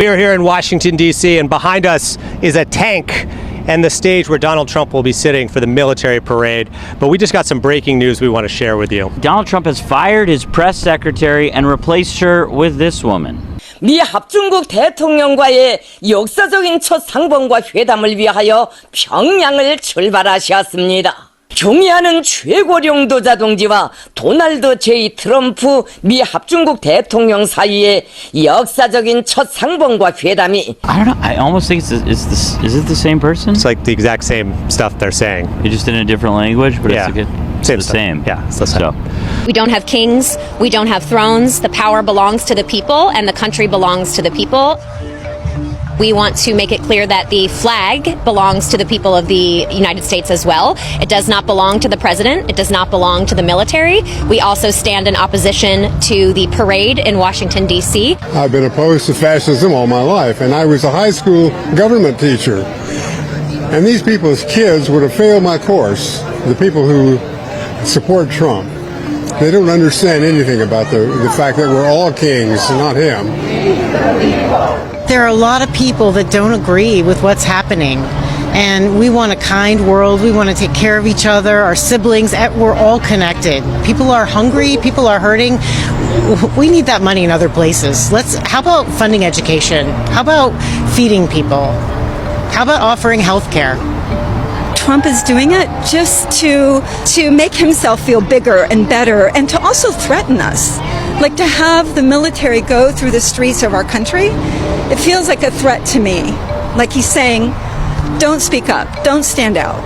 We are here in Washington, D.C., and behind us is a tank and the stage where Donald Trump will be sitting for the military parade. But we just got some breaking news we want to share with you. Donald Trump has fired his press secretary and replaced her with this woman. 미 합중국 대통령과의 역사적인 첫 상봉과 회담을 위하여 평양을 출발하셨습니다. 경의하는 최고령 자동지와 도널드 J. 트럼프 미 합중국 대통령 사이의 역사적인 첫 상봉과 회담이 I don't know. I almost think is it the same person? It's like the exact same stuff they're saying. You're just in a different language, but Yeah. it's Same the stuff. same. Yeah, it's the same. We don't have kings, we don't have thrones. The power belongs to the people and the country belongs to the people. We want to make it clear that the flag belongs to the people of the United States as well. It does not belong to the president. It does not belong to the military. We also stand in opposition to the parade in Washington, D.C. I've been opposed to fascism all my life, and I was a high school government teacher. And these people's kids would have failed my course, the people who support Trump. They don't understand anything about the fact that we're all kings, not him. There are a lot of people that don't agree with what's happening. And we want a kind world. We want to take care of each other, our siblings. We're all connected. People are hungry. People are hurting. We need that money in other places. How about funding education? How about feeding people? How about offering health care? Trump is doing it just to make himself feel bigger and better and to also threaten us. Like to have the military go through the streets of our country, it feels like a threat to me. Like he's saying, don't speak up, don't stand out.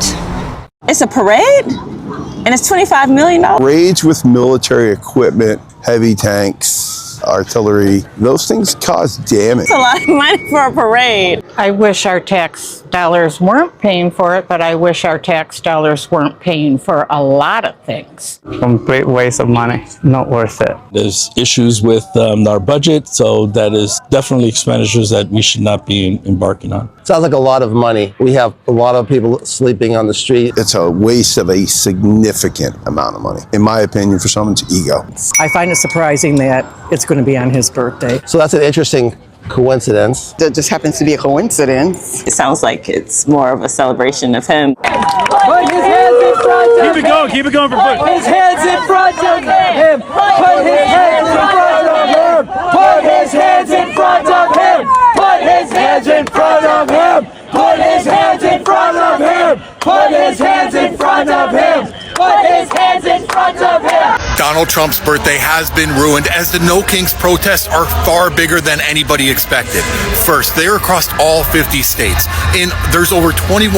It's a parade and it's $25 million. Raids with military equipment, heavy tanks, artillery, those things cause damage. It's a lot of money for a parade. I wish our tax dollars weren't paying for it, but I wish our tax dollars weren't paying for a lot of things. Complete waste of money, not worth it. There's issues with our budget, so that is definitely expenditures that we should not be embarking on. Sounds like a lot of money. We have a lot of people sleeping on the street. It's a waste of a significant amount of money, in my opinion, for someone's ego. I find it surprising that it's going to be on his birthday. So that's an interesting coincidence. That just happens to be a coincidence. It sounds like it's more of a celebration of him. Put his hands in front of him. Keep it going for foot. Put his hands in front of him. Put his hands in front of him. Put his hands in front of him. Put his hands in front of him. Put his hands in front of him. Put his hands in front of him. Put his hands in front of him. Donald Trump's birthday has been ruined as the No Kings protests are far bigger than anybody expected. First, they're across all 50 states, and there's over 2,100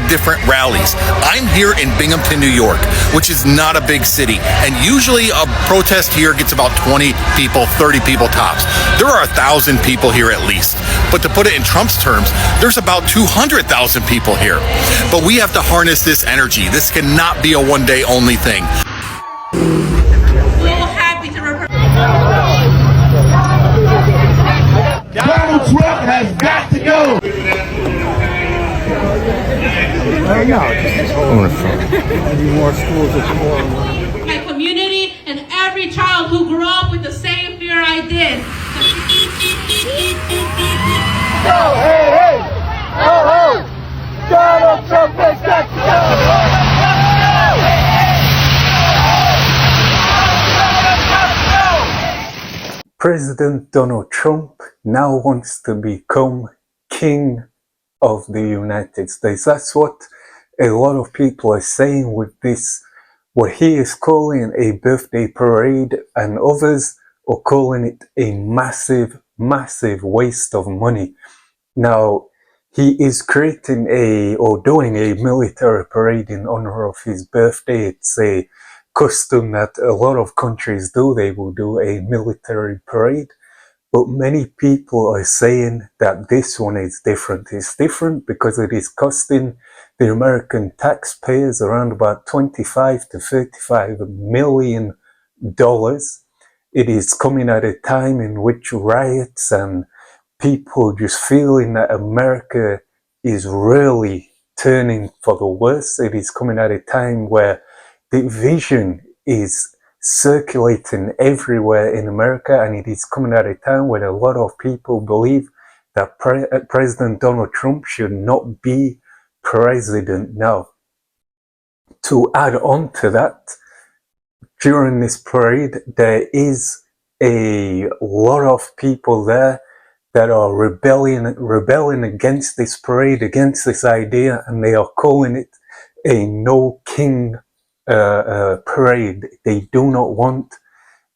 different rallies. I'm here in Binghamton, New York, which is not a big city, and usually a protest here gets about 20 people, 30 people tops. There are 1,000 people here at least, but to put it in Trump's terms, there's about 200,000 people here. But we have to harness this energy. This cannot be a one-day only thing. Donald Trump has got to go. My community and every child who grew up with the same fear I did. Go, hey, hey! Ho, ho! Donald Trump has got to go! President Donald Trump now wants to become King of the United States. That's what a lot of people are saying with this, what he is calling a birthday parade, and others are calling it a massive, massive waste of money. Now, he is creating or doing a military parade in honor of his birthday. It's a custom that a lot of countries do. They will do a military parade, but many people are saying that this one is different. It's different because it is costing the American taxpayers around about $25 to $35 million. It is coming at a time in which riots and people just feeling that America is really turning for the worse. It is coming at a time where division is circulating everywhere in America, and it is coming at a time when a lot of people believe that President Donald Trump should not be president now. To add on to that, during this parade, there is a lot of people there that are rebelling against this parade, against this idea, and they are calling it a no king parade. They do not want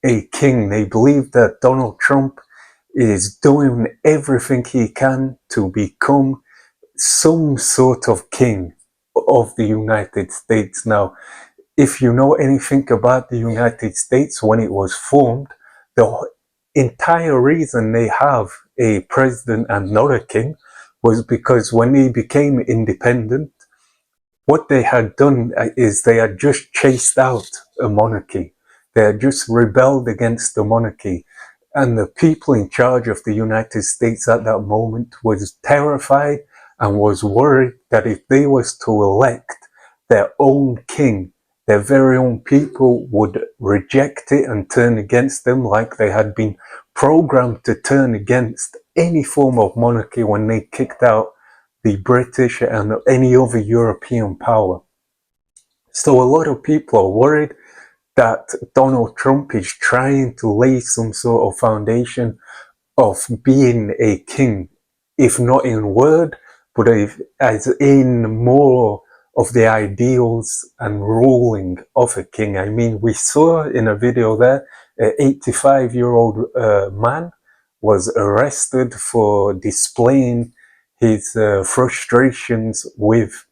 a king. They believe that Donald Trump is doing everything he can to become some sort of king of the United States. Now, if you know anything about the United States when it was formed, the entire reason they have a president and not a king was because when they became independent, what they had done is they had just chased out a monarchy. They had just rebelled against the monarchy. And the people in charge of the United States at that moment was terrified and was worried that if they was to elect their own king, their very own people would reject it and turn against them, like they had been programmed to turn against any form of monarchy when they kicked out the British and any other European power. So a lot of people are worried that Donald Trump is trying to lay some sort of foundation of being a king, if not in word, but as in more of the ideals and ruling of a king. I mean, we saw in a video there, an 85-year-old man was arrested for displaying his frustrations with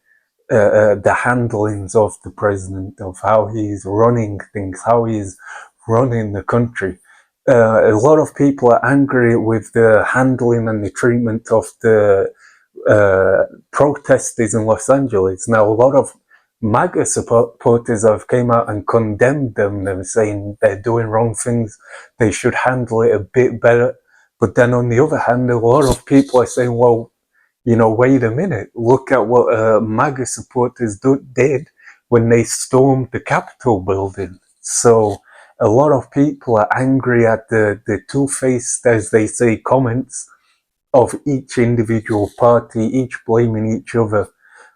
the handlings of the president, of how he's running things, how he's running the country. A lot of people are angry with the handling and the treatment of the protesters in Los Angeles. Now, a lot of MAGA supporters have came out and condemned them. They're saying they're doing wrong things. They should handle it a bit better. But then on the other hand, a lot of people are saying, well, you know, wait a minute, look at what MAGA supporters did when they stormed the Capitol building. So a lot of people are angry at the two-faced, as they say, comments of each individual party, each blaming each other.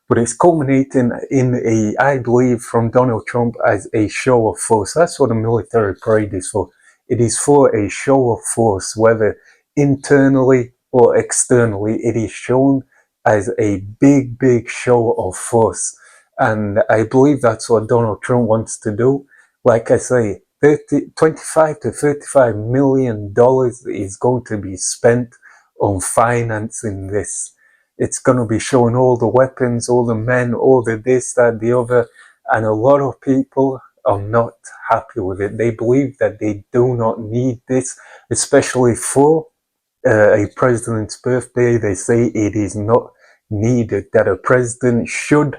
But it's culminating in I believe, from Donald Trump as a show of force. That's what a military parade is for. It is for a show of force, whether internally or externally. It is shown as a big, big show of force. And I believe that's what Donald Trump wants to do. Like I say, $25 to $35 million is going to be spent on financing this. It's going to be showing all the weapons, all the men, all the this, that, the other. And a lot of people are not happy with it. They believe that they do not need this, especially for a president's birthday. They say it is not needed, that a president should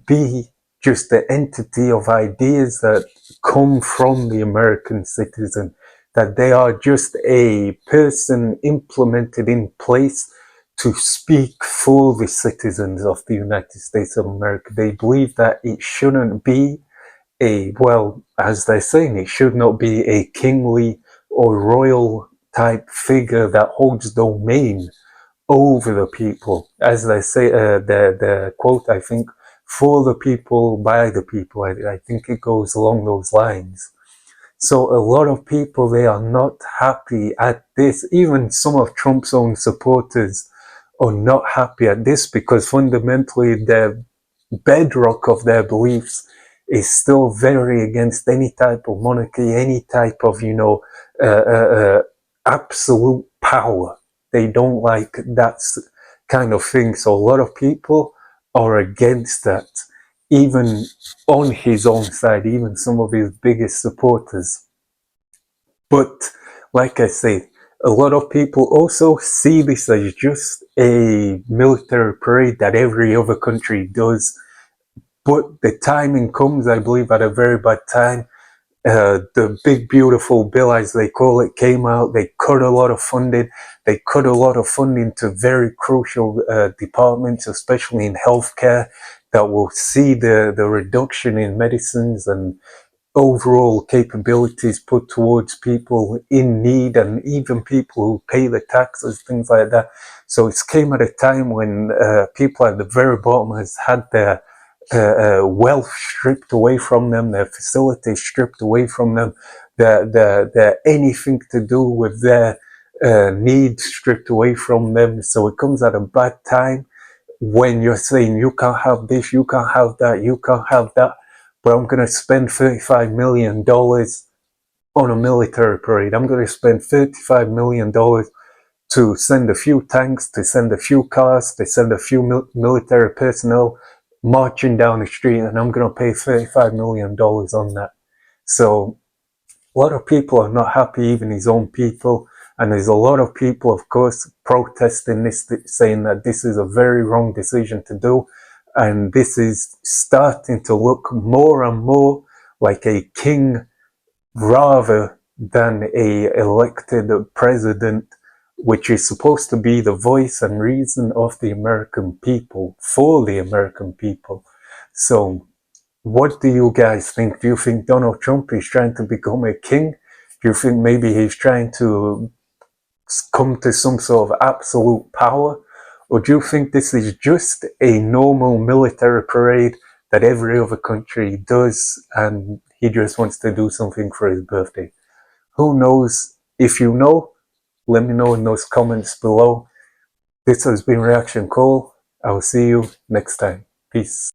be just the entity of ideas that come from the American citizen, that they are just a person implemented in place to speak for the citizens of the United States of America. They believe that it shouldn't be well, as they're saying, it should not be a kingly or royal type figure that holds domain over the people. As they say, the quote, I think, for the people, by the people. I think it goes along those lines. So a lot of people, they are not happy at this. Even some of Trump's own supporters are not happy at this, because fundamentally the bedrock of their beliefs is still very against any type of monarchy, any type of, absolute power. They don't like that kind of thing. So a lot of people are against that, even on his own side, even some of his biggest supporters. But like I say, a lot of people also see this as just a military parade that every other country does. But the timing comes, I believe, at a very bad time. The big beautiful bill, as they call it, came out. They cut a lot of funding. They cut a lot of funding to very crucial departments, especially in healthcare, that will see the reduction in medicines and overall capabilities put towards people in need and even people who pay the taxes, things like that. So it came at a time when people at the very bottom has had their wealth stripped away from them, their facilities stripped away from them, their anything to do with their needs stripped away from them. So it comes at a bad time when you're saying you can't have this, you can't have that, you can't have that, but I'm going to spend $35 million on a military parade. I'm going to spend $35 million to send a few tanks, to send a few cars, to send a few military personnel marching down the street, and I'm going to pay $35 million on that. So a lot of people are not happy, even his own people. And there's a lot of people, of course, protesting this, saying that this is a very wrong decision to do. And this is starting to look more and more like a king rather than a elected president, which is supposed to be the voice and reason of the American people, for the American people. So what do you guys think? Do you think Donald Trump is trying to become a king? Do you think maybe he's trying to come to some sort of absolute power? Or do you think this is just a normal military parade that every other country does and he just wants to do something for his birthday? Who knows? If you know, let me know in those comments below. This has been Reaction Call. I will see you next time. Peace.